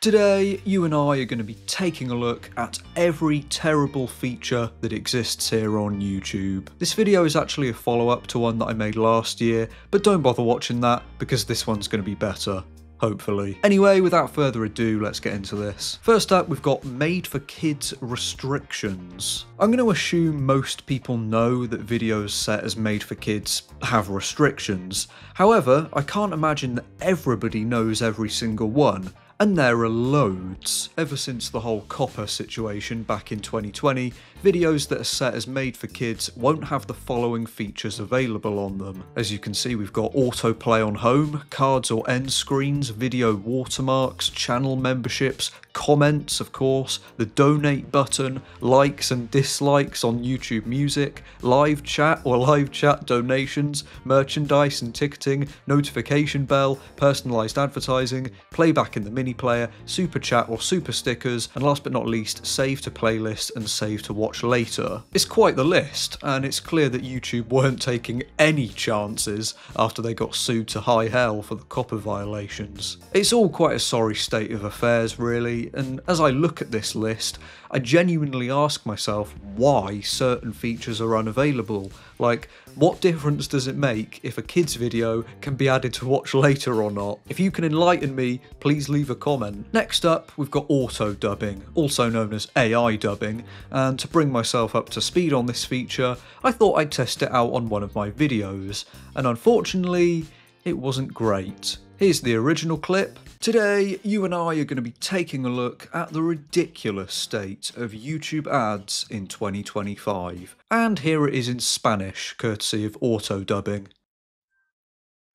Today, you and I are going to be taking a look at every terrible feature that exists here on YouTube. This video is actually a follow-up to one that I made last year, but don't bother watching that because this one's going to be better. Hopefully. Anyway, without further ado, let's get into this. First up, we've got made for kids restrictions. I'm going to assume most people know that videos set as made for kids have restrictions. However, I can't imagine that everybody knows every single one. And there are loads. Ever since the whole copper situation back in 2020, videos that are set as made for kids won't have the following features available on them. As you can see, we've got autoplay on home, cards or end screens, video watermarks, channel memberships, comments of course, the donate button, likes and dislikes on YouTube Music, live chat or live chat donations, merchandise and ticketing, notification bell, personalised advertising, playback in the mini player, super chat or super stickers, and last but not least, save to playlist and save to watch later. It's quite the list, and it's clear that YouTube weren't taking any chances after they got sued to high hell for the copper violations. It's all quite a sorry state of affairs really, and as I look at this list, I genuinely ask myself why certain features are unavailable. Like, what difference does it make if a kid's video can be added to watch later or not? If you can enlighten me, please leave a comment. Next up, we've got auto dubbing, also known as AI dubbing, and to bring myself up to speed on this feature, I thought I'd test it out on one of my videos, and unfortunately, it wasn't great. Here's the original clip. Today, you and I are going to be taking a look at the ridiculous state of YouTube ads in 2025. And here it is in Spanish, courtesy of auto-dubbing.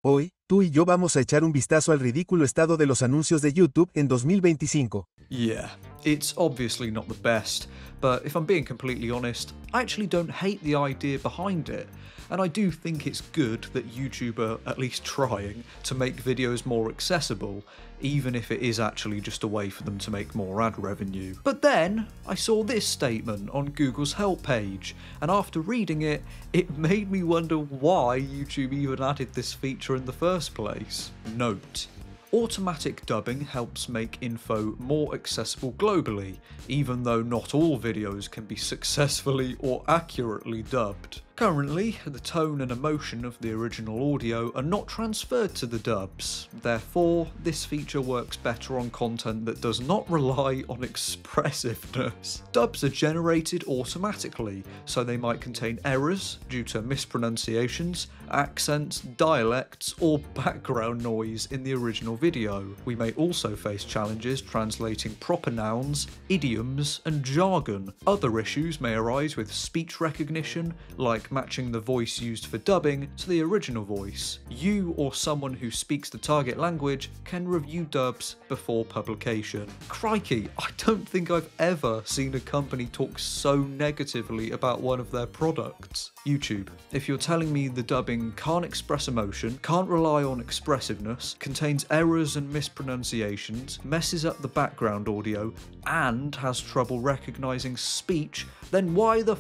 Hoy, tú y yo vamos a echar un vistazo al ridículo estado de los anuncios de YouTube en 2025. Yeah, it's obviously not the best, but if I'm being completely honest, I actually don't hate the idea behind it. And I do think it's good that YouTube are at least trying to make videos more accessible, even if it is actually just a way for them to make more ad revenue. But then, I saw this statement on Google's help page, and after reading it, it made me wonder why YouTube even added this feature in the first place. Note: automatic dubbing helps make info more accessible globally, even though not all videos can be successfully or accurately dubbed. Currently, the tone and emotion of the original audio are not transferred to the dubs. Therefore, this feature works better on content that does not rely on expressiveness. Dubs are generated automatically, so they might contain errors due to mispronunciations, accents, dialects, or background noise in the original video. We may also face challenges translating proper nouns, idioms, and jargon. Other issues may arise with speech recognition, like matching the voice used for dubbing to the original voice. You or someone who speaks the target language can review dubs before publication. Crikey, I don't think I've ever seen a company talk so negatively about one of their products. YouTube, if you're telling me the dubbing can't express emotion, can't rely on expressiveness, contains errors and mispronunciations, messes up the background audio, and has trouble recognizing speech, then why the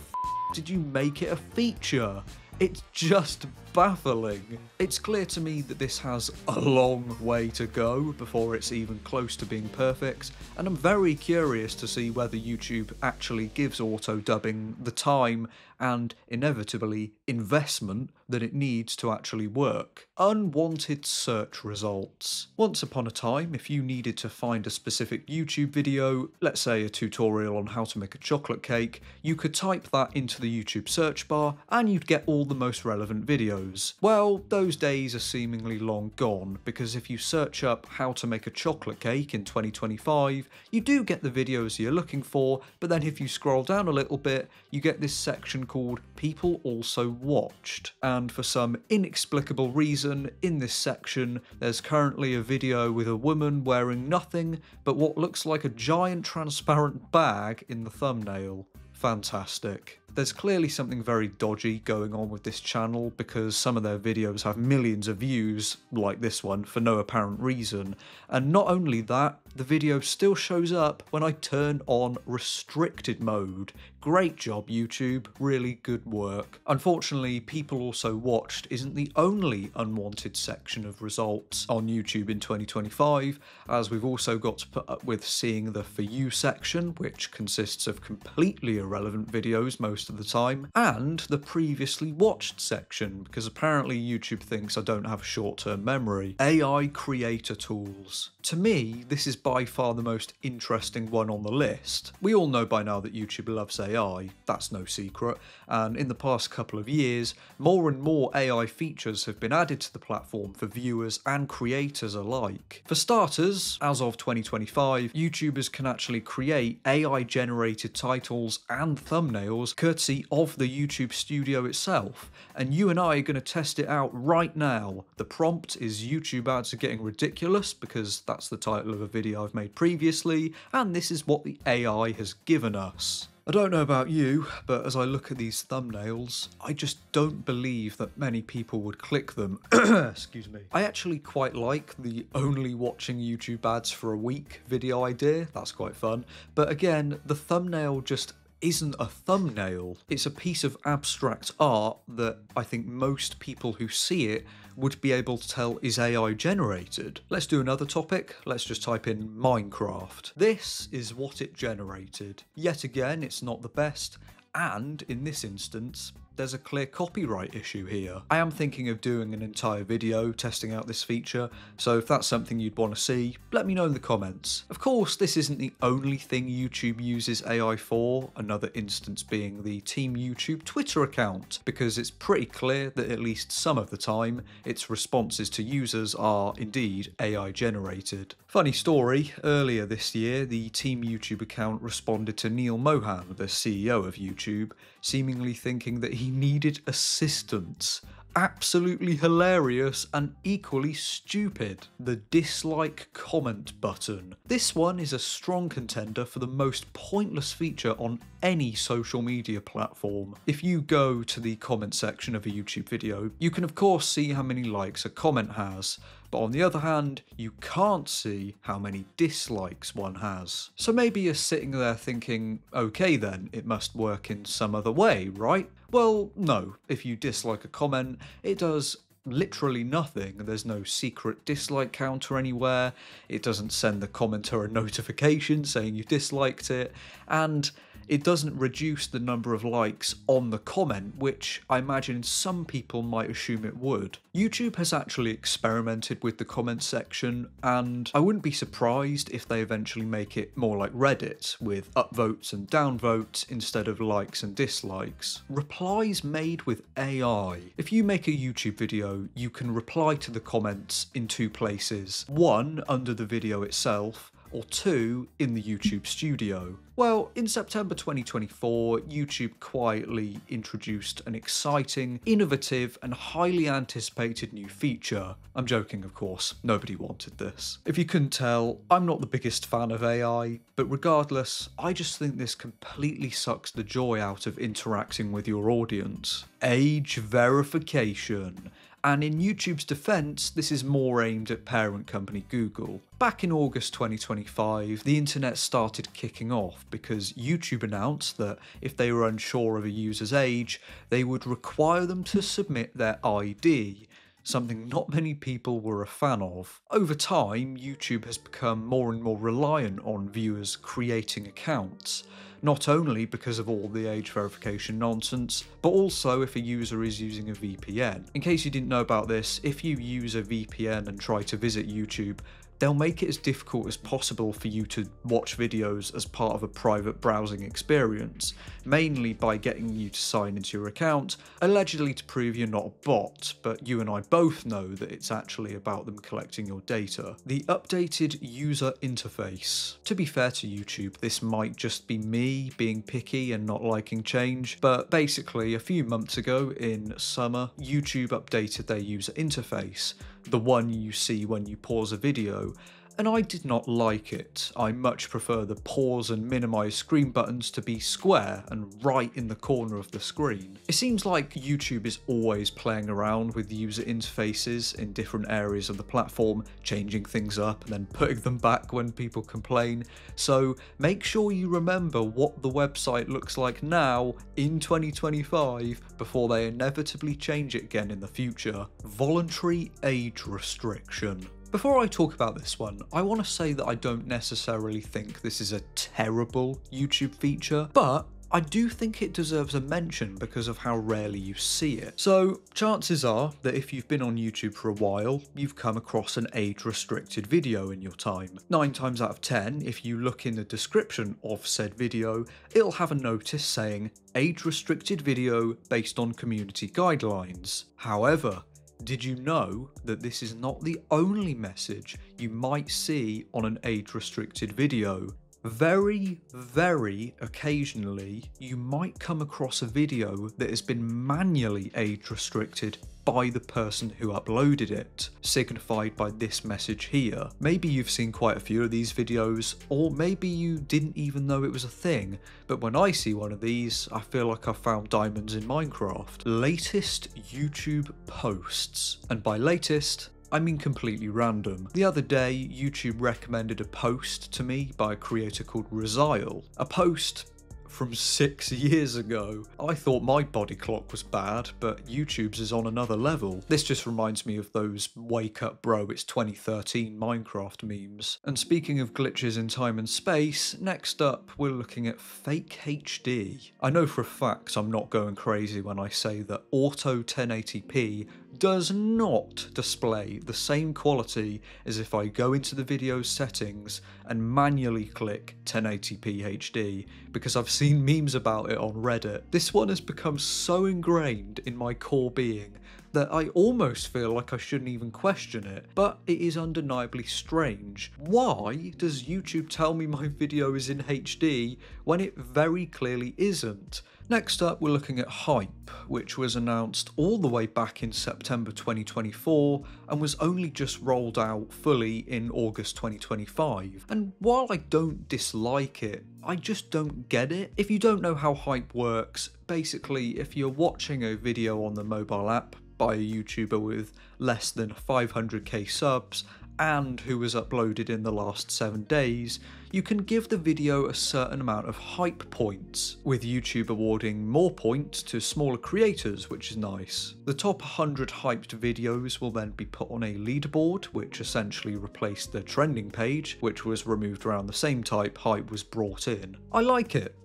did you make it a feature? It's just baffling. It's clear to me that this has a long way to go before it's even close to being perfect, and I'm very curious to see whether YouTube actually gives auto-dubbing the time and, inevitably, investment that it needs to actually work. Unwanted search results. Once upon a time, if you needed to find a specific YouTube video, let's say a tutorial on how to make a chocolate cake, you could type that into the YouTube search bar and you'd get all the most relevant videos. Well, those days are seemingly long gone, because if you search up how to make a chocolate cake in 2025, you do get the videos you're looking for, but then if you scroll down a little bit, you get this section called People Also Watched. And for some inexplicable reason, in this section, there's currently a video with a woman wearing nothing but what looks like a giant transparent bag in the thumbnail. Fantastic. There's clearly something very dodgy going on with this channel because some of their videos have millions of views, like this one, for no apparent reason. And not only that, the video still shows up when I turn on restricted mode. Great job, YouTube, really good work. Unfortunately, People Also Watched isn't the only unwanted section of results on YouTube in 2025, as we've also got to put up with seeing the For You section, which consists of completely irrelevant videos most of the time, and the Previously Watched section, because apparently YouTube thinks I don't have short-term memory. AI creator tools. To me, this is by far the most interesting one on the list. We all know by now that YouTube loves AI, that's no secret, and in the past couple of years, more and more AI features have been added to the platform for viewers and creators alike. For starters, as of 2025, YouTubers can actually create AI-generated titles and thumbnails courtesy of the YouTube studio itself, and you and I are going to test it out right now. The prompt is YouTube ads are getting ridiculous, because that's the title of a video I've made previously, and this is what the AI has given us. I don't know about you, but as I look at these thumbnails, I just don't believe that many people would click them. Excuse me. I actually quite like the only watching YouTube ads for a week video idea, that's quite fun, but again, the thumbnail just isn't a thumbnail. It's a piece of abstract art that I think most people who see it would be able to tell is AI generated. Let's do another topic. Let's just type in Minecraft. This is what it generated. Yet again, it's not the best, and in this instance, there's a clear copyright issue here. I am thinking of doing an entire video testing out this feature, so if that's something you'd want to see, let me know in the comments. Of course, this isn't the only thing YouTube uses AI for, another instance being the Team YouTube Twitter account, because it's pretty clear that at least some of the time, its responses to users are indeed AI generated. Funny story, earlier this year, the Team YouTube account responded to Neil Mohan, the CEO of YouTube, seemingly thinking that he needed assistance. Absolutely hilarious and equally stupid. The dislike comment button. This one is a strong contender for the most pointless feature on any social media platform. If you go to the comment section of a YouTube video, you can of course see how many likes a comment has, but on the other hand, you can't see how many dislikes one has. So maybe you're sitting there thinking, okay then, it must work in some other way, right? Well, no. If you dislike a comment, it does literally nothing. There's no secret dislike counter anywhere, it doesn't send the commenter a notification saying you disliked it, and it doesn't reduce the number of likes on the comment, which I imagine some people might assume it would. YouTube has actually experimented with the comment section, and I wouldn't be surprised if they eventually make it more like Reddit, with upvotes and downvotes instead of likes and dislikes. Replies made with AI. If you make a YouTube video, you can reply to the comments in two places. One, under the video itself, or two, in the YouTube studio. Well, in September 2024, YouTube quietly introduced an exciting, innovative, and highly anticipated new feature. I'm joking, of course, nobody wanted this. If you couldn't tell, I'm not the biggest fan of AI, but regardless, I just think this completely sucks the joy out of interacting with your audience. Age verification. And in YouTube's defense, this is more aimed at parent company Google. Back in August 2025, the internet started kicking off because YouTube announced that if they were unsure of a user's age, they would require them to submit their ID, something not many people were a fan of. Over time, YouTube has become more and more reliant on viewers creating accounts, not only because of all the age verification nonsense, but also if a user is using a VPN. In case you didn't know about this, if you use a VPN and try to visit YouTube, they'll make it as difficult as possible for you to watch videos as part of a private browsing experience, mainly by getting you to sign into your account, allegedly to prove you're not a bot, but you and I both know that it's actually about them collecting your data. The updated user interface. To be fair to YouTube, this might just be me being picky and not liking change, but basically a few months ago in summer, YouTube updated their user interface, the one you see when you pause a video, and I did not like it. I much prefer the pause and minimize screen buttons to be square and right in the corner of the screen. It seems like YouTube is always playing around with user interfaces in different areas of the platform, changing things up and then putting them back when people complain. So make sure you remember what the website looks like now in 2025 before they inevitably change it again in the future. Voluntary Age Restriction. Before I talk about this one, I want to say that I don't necessarily think this is a terrible YouTube feature, but I do think it deserves a mention because of how rarely you see it. So chances are that if you've been on YouTube for a while, you've come across an age-restricted video in your time. 9 times out of 10, if you look in the description of said video, it'll have a notice saying age-restricted video based on community guidelines. However, did you know that this is not the only message you might see on an age-restricted video? Very, very occasionally, you might come across a video that has been manually age-restricted by the person who uploaded it, signified by this message here. Maybe you've seen quite a few of these videos, or maybe you didn't even know it was a thing, but when I see one of these, I feel like I've found diamonds in Minecraft. Latest YouTube posts. And by latest, I mean completely random. The other day, YouTube recommended a post to me by a creator called Resile. A post from 6 years ago. I thought my body clock was bad, but YouTube's is on another level. This just reminds me of those wake up bro, it's 2013 Minecraft memes. And speaking of glitches in time and space, next up we're looking at fake HD. I know for a fact I'm not going crazy when I say that Auto 1080p does not display the same quality as if I go into the video settings and manually click 1080p HD, because I've seen memes about it on Reddit. This one has become so ingrained in my core being that I almost feel like I shouldn't even question it, but it is undeniably strange. Why does YouTube tell me my video is in HD when it very clearly isn't? Next up, we're looking at Hype, which was announced all the way back in September 2024 and was only just rolled out fully in August 2025. And while I don't dislike it, I just don't get it. If you don't know how Hype works, basically if you're watching a video on the mobile app by a YouTuber with less than 500k subs and who was uploaded in the last 7 days, you can give the video a certain amount of hype points, with YouTube awarding more points to smaller creators, which is nice. The top 100 hyped videos will then be put on a leaderboard, which essentially replaced the trending page, which was removed around the same time hype was brought in. I like it,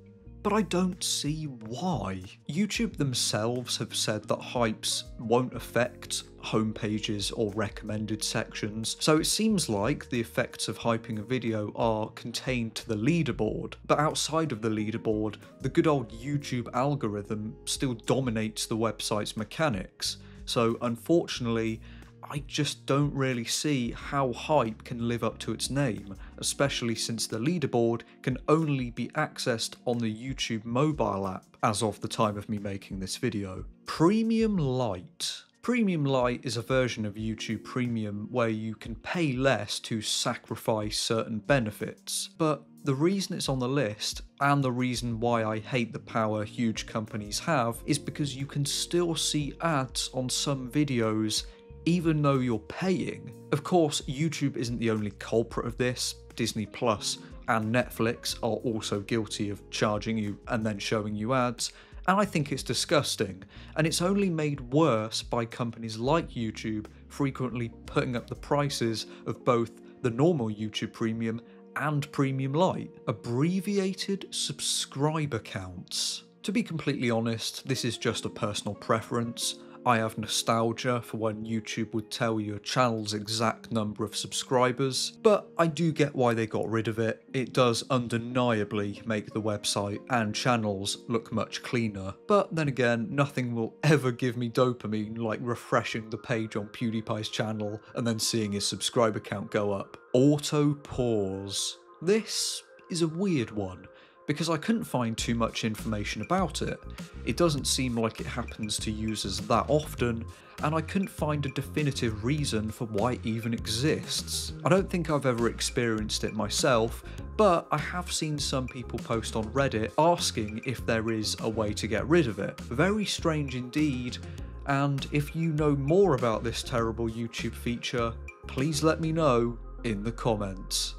but I don't see why. YouTube themselves have said that hypes won't affect homepages or recommended sections, so it seems like the effects of hyping a video are contained to the leaderboard. But outside of the leaderboard, the good old YouTube algorithm still dominates the website's mechanics. So unfortunately, I just don't really see how hype can live up to its name, especially since the leaderboard can only be accessed on the YouTube mobile app as of the time of me making this video. Premium Lite. Premium Lite is a version of YouTube Premium where you can pay less to sacrifice certain benefits, but the reason it's on the list, and the reason why I hate the power huge companies have, is because you can still see ads on some videos even though you're paying. Of course, YouTube isn't the only culprit of this. Disney Plus and Netflix are also guilty of charging you and then showing you ads, and I think it's disgusting, and it's only made worse by companies like YouTube frequently putting up the prices of both the normal YouTube Premium and Premium Lite. Abbreviated subscriber counts. To be completely honest, this is just a personal preference. I have nostalgia for when YouTube would tell you a channel's exact number of subscribers, but I do get why they got rid of it. It does undeniably make the website and channels look much cleaner. But then again, nothing will ever give me dopamine like refreshing the page on PewDiePie's channel and then seeing his subscriber count go up. Auto pause. This is a weird one, because I couldn't find too much information about it. It doesn't seem like it happens to users that often, and I couldn't find a definitive reason for why it even exists. I don't think I've ever experienced it myself, but I have seen some people post on Reddit asking if there is a way to get rid of it. Very strange indeed, and if you know more about this terrible YouTube feature, please let me know in the comments.